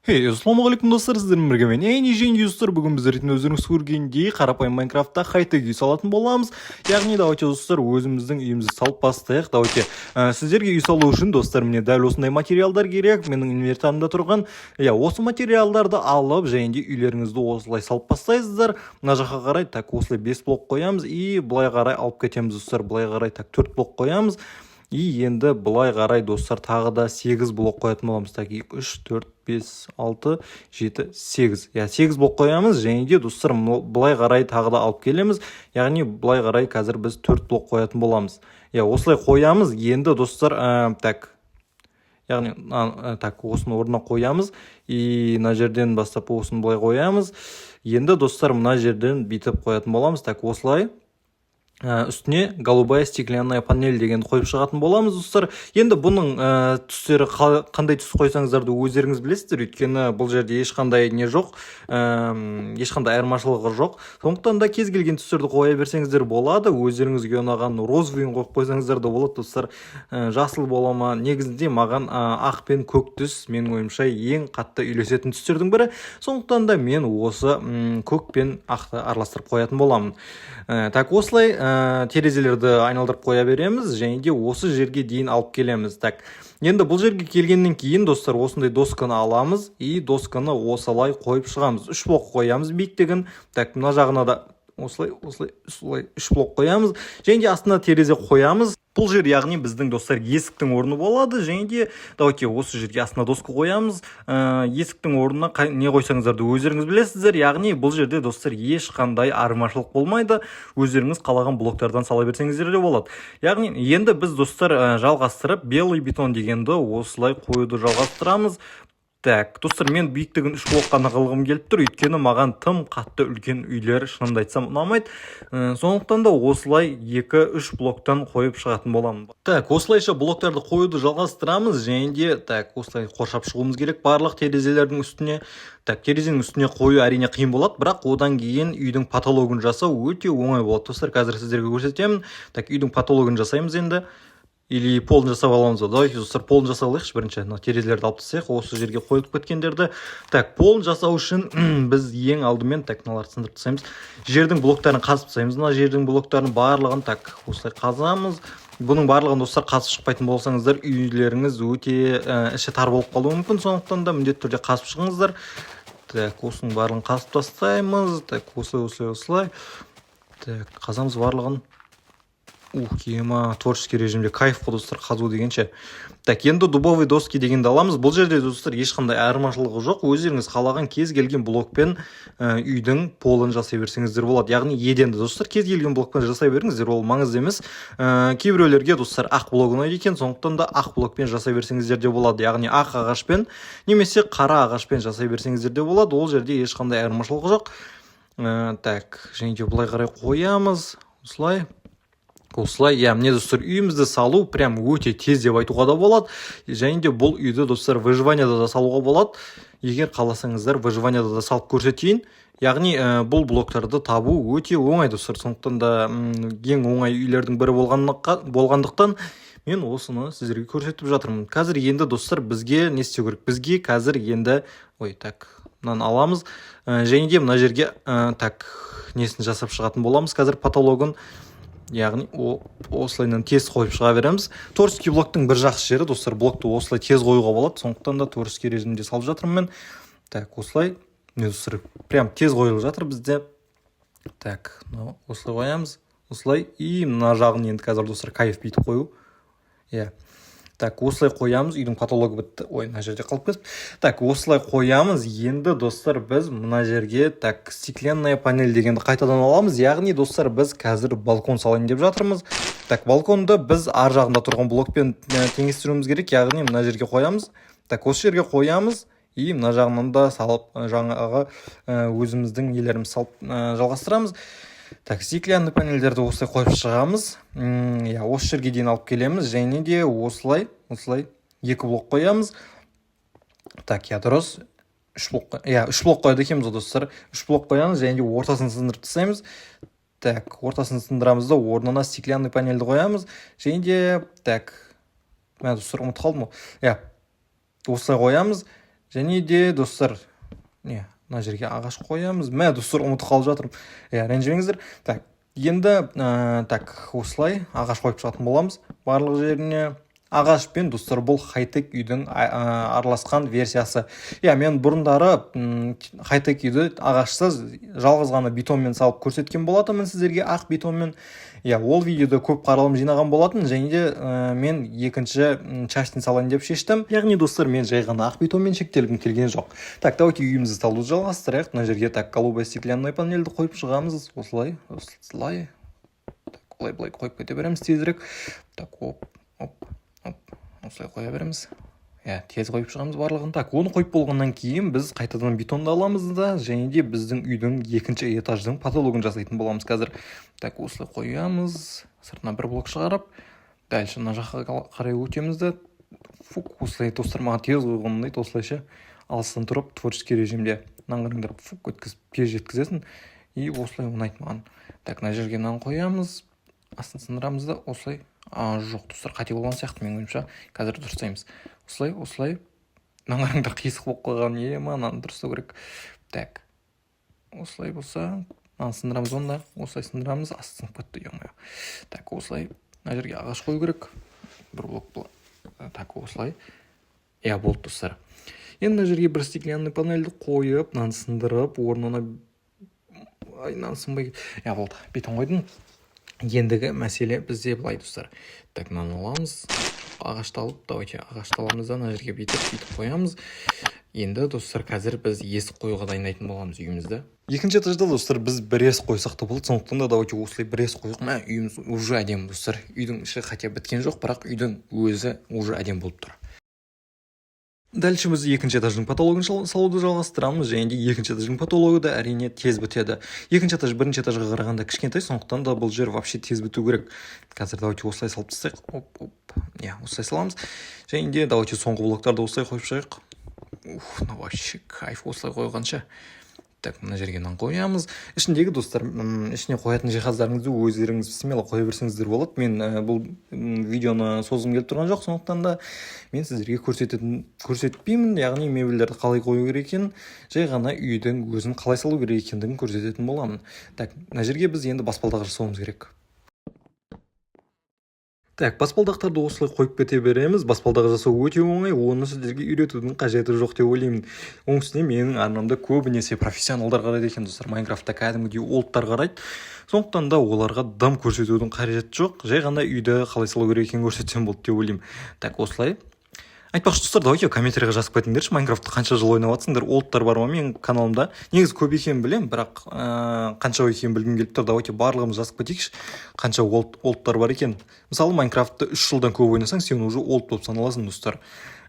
Ассалаумағалейкум достар, сіздермен бірге мен Әйнежен достар. Бүгін біз ретінде өздеріңіз көргендей қарапайым Майнкрафтта хай-тек үй салатын боламыз. Яғни давайте достар өзіміздің үйімізді салып бастайық. Давайте сіздерге үй салу үшін достар міне дәл осындай материалдар керек. Менің инвентарымда тұрған осы материалдарды алып және де үйлеріңізді осылай салып бастайсыздар. Мына жаққа қарай так осылай 5 блок қоямыз и былай қарай алып кетеміз достар. Былай қарай так 4 блок қоямыз. И енді былай қарай достар тағы да 8 блок қоятын боламыз. Так 2, 3, 4, 5, 6, 7, 8. 8 блок қоямыз. Және де достар былай қарай тағы да алып келеміз. Яғни былай қарай қазір біз 4 блок қоятын боламыз. Осылай қоямыз. Енді достар яғни так осыны орнына қоямыз. И мына жерден бастап осыны былай қоямыз. Енді достар мына жерден бүйтіп қоятын боламыз. Так осылай. Үстіне голубая стеклянная панель дегенді қойып шығатын боламыз достар. Енді бұның түстері қандай түс қойсаңыздарды өздеріңіз білесіздер, өйткені бұл жерде ешқандай не жоқ, ешқандай айырмашылығы жоқ. Сондықтан да кез келген түстерді қоя берсеңіздер болады. Өздеріңізге ұнаған розовыйын қойып қойсаңыздар да болады достар. Жасыл бола ма? Негізінде маған ақ пен көк түс менің ойымша ең қатты үйлесетін түстердің бірі. Сондықтан да мен осы көк пен ақты араластырып қоятын боламын. Так осылай терезелерді айналдырып қоя береміз және де осы жерге дейін алып келеміз. Так, енді бұл жерге келгеннен кейін достар осындай досканы аламыз и досканы осылай қойып шығамыз. 3 блок қоямыз биіктігін. Так, мына жағына да осылай 3 блок қоямыз және де астына терезе қоямыз. Бұл жер яғни біздің достар есіктің орны болады және де давайте осы жерге астына доска қоямыз. Есіктің орнына не қойсаңыздарды өздеріңіз білесіздер. Яғни бұл жерде достар ешқандай армашылық болмайды. Өздеріңіз қалаған блоктардан сала берсеңіздер де болады. Яғни енді біз достар жалғастырып белый бетон дегенді осылай қоюды жалғастырамыз. Так, достар, мен биіктігін 3 блок қана қылғым келіп тұр, өйткені маған тым қатты үлкен үйлер шынымды айтсам ұнамайды. Сондықтан да осылай 2-3 блоктан қойып шығатын боламын. Так, осылайша блоктарды қоюды жалғастырамыз және де так, осылай қоршап шығуымыз керек барлық терезелердің үстіне. Так, терезенің үстіне қою әрине қиын болады, бірақ одан кейін үйдің потологын жасау өте оңай болады. Достар, қазір сіздерге көрсетемін. Так, үйдің потологын жасаймыз енді. Или полын жасап аламыз. Давайте достар полын жасап алайықшы бірінші. Терезелерді алып тастайық, осы жерге қойып кеткендерді. Так, полын жасау үшін біз ең алдымен так мыналарды сындырып тастаймыз. Жердің блоктарын қазып тастаймыз. Мына жердің блоктарын барлығын так осылай қазамыз. Бұның барлығын достар қазып шықпайтын болсаңыздар, үйлеріңіз өте іші тар болып қалуы мүмкін. Сондықтан да міндетті түрде қазып шығыңыздар. Так, осының барлығын қазып тастаймыз. Так, осылай. Так, қазамыз барлығын. Ема творческий режимде кайф қой достар, қазу дегенше. Так, енді дубовый доски дегенді аламыз. Бұл жерде достар ешқандай айырмашылығы жоқ. Өздеріңіз қалаған кез келген блокпен үйдің полын жасай берсеңіздер болады. Яғни еденді достар кез келген блокпен жасай беріңіздер, ол маңызды емес. Кейбіреулерге достар ақ блок ұнайды екен, сондықтан да ақ блокпен жасай берсеңіздер де болады. Яғни ақ ағашпен немесе қара ағашпен жасай берсеңіздер де болады. Ол жерде ешқандай айырмашылығы жоқ. Так, және де былай қарай қоямыз. Осылай, міне достар, үйімізді салу прям өте тез деп айтуға да болады. Және де бұл үйді достар выживанияда да салуға болады. Егер қаласаңыздар выживанияда да салып көрсетейін. Яғни бұл блоктарды табу өте оңай достар. Сондықтан да ең оңай үйлердің бірі болғандықтан мен осыны сіздерге көрсетіп жатырмын. Қазір енді достар бізге не істеу керек? Бізге қазір енді мынаны аламыз. Және де мына жерге несін жасап шығатын боламыз. Қазір потологын яғни осылайынан тез қойып шыға береміз. Творческий блоктың бір жақсы жері достар, блокты осылай тез қоюға болады. Сондықтан да творческий режимде салып жатырмын мен. Так, осылай достар прям тез қойылып жатыр бізде. Так, осылай қоямыз. Осылай и мына жағын енді қазір достар кайф бүйтіп қою. Так, осылай қоямыз. Үйдің потологы бітті. Мына жерде қалып кетіп. Так, осылай қоямыз. Енді достар біз мына жерге так стеклянная панель дегенді қайтадан аламыз. Яғни достар біз қазір балкон салайын деп жатырмыз. Так, балконды біз ар жағында тұрған блокпен теңестіруіміз керек. Яғни мына жерге қоямыз. Так, осы жерге қоямыз и мына жағынан да салып жаңағы өзіміздің нелерімізді салып жалғастырамыз. Так, стеклянный панельдерді осылай қойып шығамыз. Осы жерге дейін алып келеміз және де осылай 2 блок қоямыз. Так, дұрыс. 3 блок қойды екенбіз достар. 3 блок қоямыз және де ортасын сындырып тастаймыз. Так, ортасын сындырамыз да орнына стеклянный панельді қоямыз. Және де так, мен достар ұмытып қалдым ғой. Осылай қоямыз. және де достар мына жерге ағаш қоямыз. Мә достар, ұмытып қалып жатырмын. Ренжімеңіздер. Так, енді осылай ағаш қойып шығатын боламыз барлық жеріне. Ағаш пен достар, бұл хай-тек үйдің араласқан версиясы. Мен бұрындары хай-тек үйді ағашсыз жалғыз ғана бетонмен салып көрсеткен болатынмын сіздерге, ақ бетонмен. Ол видеода көп қаралым жинаған болатын, және де мен екінші частин салайын деп шештім. Яғни достар, мен жай ғана ақ бетонмен шектелгім келген жоқ. Так, давайте үйімізді салуды жалғастырайық. Мына жерге голубая стеклянная панельді қойып шығамыз. Осылай. Былай қойып кете береміз тезірек. Так, осылай қоя береміз. Тез қойып шығамыз барлығын. Так, оны қойып болғаннан кейін біз қайтадан бетонды аламыз да, және де біздің үйдің екінші этаждың потологын жасайтын боламыз қазір. Так, осылай қоямыз. Сыртына бір блок шығарып, дальше мына жаққа қарай өтеміз да. Осылай достар, маған тез қойғандай, осылайша алыстан тұрып творческий режимде наңғырыңдар өткізіп тез жеткізесің. И осылай ұнайды маған. Так, мына жерге мынаны қоямыз. Астын сындырамыз да, осылай. Жоқ достар, қате болған сияқты, мен ойымша қазір дұрыстаймыз. Осылай наңғырыңдар қисық болып қалған. Мынаны дұрыстау керек. Так, осылай болса, мынаны сындырамыз, онда осылай сындырамыз, асты сынып кетті. Так, осылай мына жерге ағаш қою керек. Бір блок бұл. Так, осылай. Болды достар. Енді мына жерге бір стеклянный панельді қойып, мынаны сындырып, орнына мынаны сынбай. Болды, бетон қойдым. Ендігі мәселе бізде былай достар. Так, мынаны аламыз. Ағашты алып, давайте ағашты аламыз да, мына жерге бүйтіп қоямыз. Енді достар, қазір біз есік қоюға дайындайтын боламыз үйімізді. Екінші этажда достар, біз бір есік қойсақ та болады. Сондықтан да давайте осылай бір есік қойық. Үйіміз уже әдемі достар. Үйдің іші хотя біткен жоқ, бірақ үйдің өзі уже әдемі болып тұр. Дальше біз екінші этаждың потологын салуды жалғастырамыз, және де екінші этаждың потологы да әрине тез бітеді. Екінші этаж бірінші этажға қарағанда кішкентай, сондықтан да бұл жер вообще тез біту керек. Қазір давайте осылай салып тастайық. Осылай саламыз. Және де давайте соңғы блоктарды осылай қойып шығайық. Вообще кайф осылай қойғанша. Так, мына жерге мынаны қоямыз. Ішіндегі достар, ішіне қоятын жиһаздарыңызды өздеріңіз смело қоя берсеңіздер болады. Мен бұл видеоны созғым келіп тұрған жоқ, сондықтан да мен сіздерге көрсетпеймін, яғни мебельдерді қалай қою керек екенін, жай ғана үйдің өзін қалай салу керек екендігін көрсететін боламын. Так, мына жерге біз енді баспалдақ жасауымыз керек. Так, баспалдақтарды осылай қойып кете береміз. Баспалдағы жасау өте оңай, оны сіздерге үйретудің қажеті жоқ деп ойлаймын. Оның үстіне менің арнамда көбінесе профессионалдар қарайды екен достар. Майнкрафтта кәдімгідей олдтар қарайды. Сондықтан да оларға дым көрсетудің қажеті жоқ. Жай ғана үйді қалай салу керек екенін көрсетсем болды деп ойлаймын. Так, осылай. Айтпақшы достар, давайте комментарийға жазып кетіңдерші, Майнкрафтты қанша жыл ойнап жатсыңдар, олдтар бар ма менің каналымда? Негізі көп екенін білем, бірақ қанша екенін білгім келіп тұр. Давайте барлығымыз жазып кетейікші, қанша олдтар бар екен. Мысалы, Майнкрафтты 3 жылдан көп ойнасаң, сен уже олд болып саналасың достар.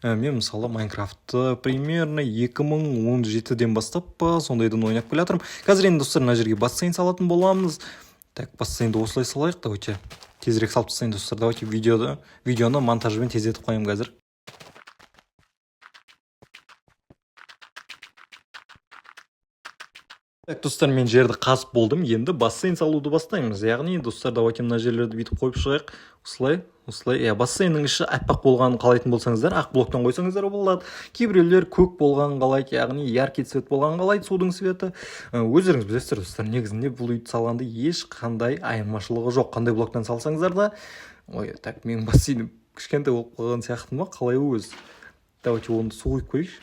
Мен мысалы Майнкрафтты примерно 2017-ден бастап сондайдан ойнап келе жатырмын. Қазір енді достар, мына жерге бассейн салатын боламыз. Так, бассейнді осылай салайық, давайте тезірек салып тастайын достар. Давайте видеоны монтажбен тездетіп қоямын қазір. Так, достар, мен жерді қазып болдым. Енді бассейн салуды бастаймыз. Яғни, достар, давайте мына жерлерді бүйтіп қойып шығайық. Осылай. Бассейннің іші аппақ болғанын қалайтын болсаңыздар, ақ блоктан қойсаңыздар болады. Кейбіреулер көк болғанын қалайды, яғни яркий цвет болғанын қалайды, судың цветі. Өздеріңіз білесіздер, достар, негізінде бұл үйді салғанда ешқандай айырмашылығы жоқ. Қандай блоктан салсаңыздар да. Так, менің бассейнім кішкентай болып қалған сияқты ма? Қалай өз? Давайте оны су құйып көрейікші.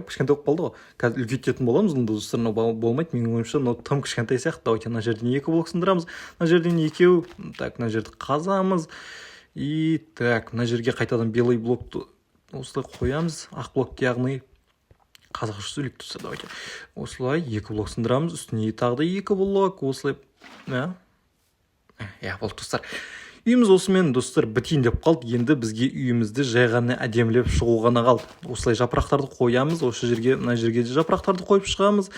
Кішкентай болып қалды ғой. Қазір үлкейтетін боламыз, онда достар, болмайды. Менің ойымша, тым кішкентай сияқты. Давайте мына жерден 2 блок сындырамыз. Мына жерден 2. Так, мына жерді қазамыз. И так, мына жерге қайтадан белый блокты осылай қоямыз. Ақ блокты, яғни қазғыш сүлік тұрса. Давайте осылай 2 блок сындырамыз. Үстіне тағы да 2 блок. Осылай. Болды достар. Үйіміз осымен достар бітейін деп қалды. Енді бізге үйімізді жай ғана әдемілеп шығу ғана қалды. Осылай жапырақтарды қоямыз. Осы жерге, мына жерге де жапырақтарды қойып шығамыз.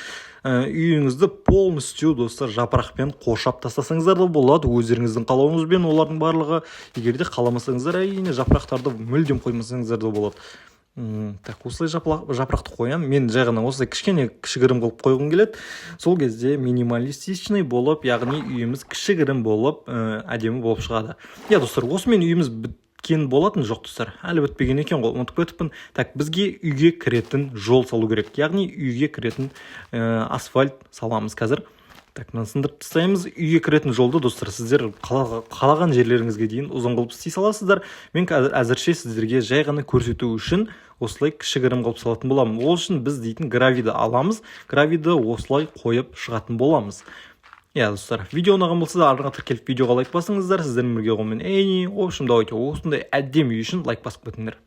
Үйіңізді полностью достар жапырақпен қоршап тастасаңыздар да болады. Өздеріңіздің қалауыңызбен олардың барлығы. Егер де қаламасаңыздар, әрине жапырақтарды мүлдем қоймасаңыздар да болады. Так, осылай жапырақты қоям. Мен жай ғана осылай кішігірім қылып қойғым келеді. Сол кезде минималистичный болып, яғни үйіміз кішігірім болып, әдемі болып шығады. Достар, осымен үйіміз біткен болатын жоқ достар, әлі бітпеген екен ғой, ұмытып кетіппін. Так, бізге үйге кіретін жол салу керек, яғни үйге кіретін асфальт саламыз қазір. Так, мынаны сындырып тастаймыз. Үйге кіретін жолды достар сіздер қалаған жерлеріңізге дейін ұзын қылып істей саласыздар. Мен әзірше сіздерге жай ғана көрсету үшін осылай кішігірім қылып салатын боламын. Ол үшін біз дейтін гравиді аламыз, гравиді осылай қойып шығатын боламыз. Достар, видео ұнаған болса да артыңа тіркеліп видеоға лайк басыңыздар. Сіздермен бірге болғанмен в общем, давайте осындай әдемі үй үшін лайк басып кетіңдер.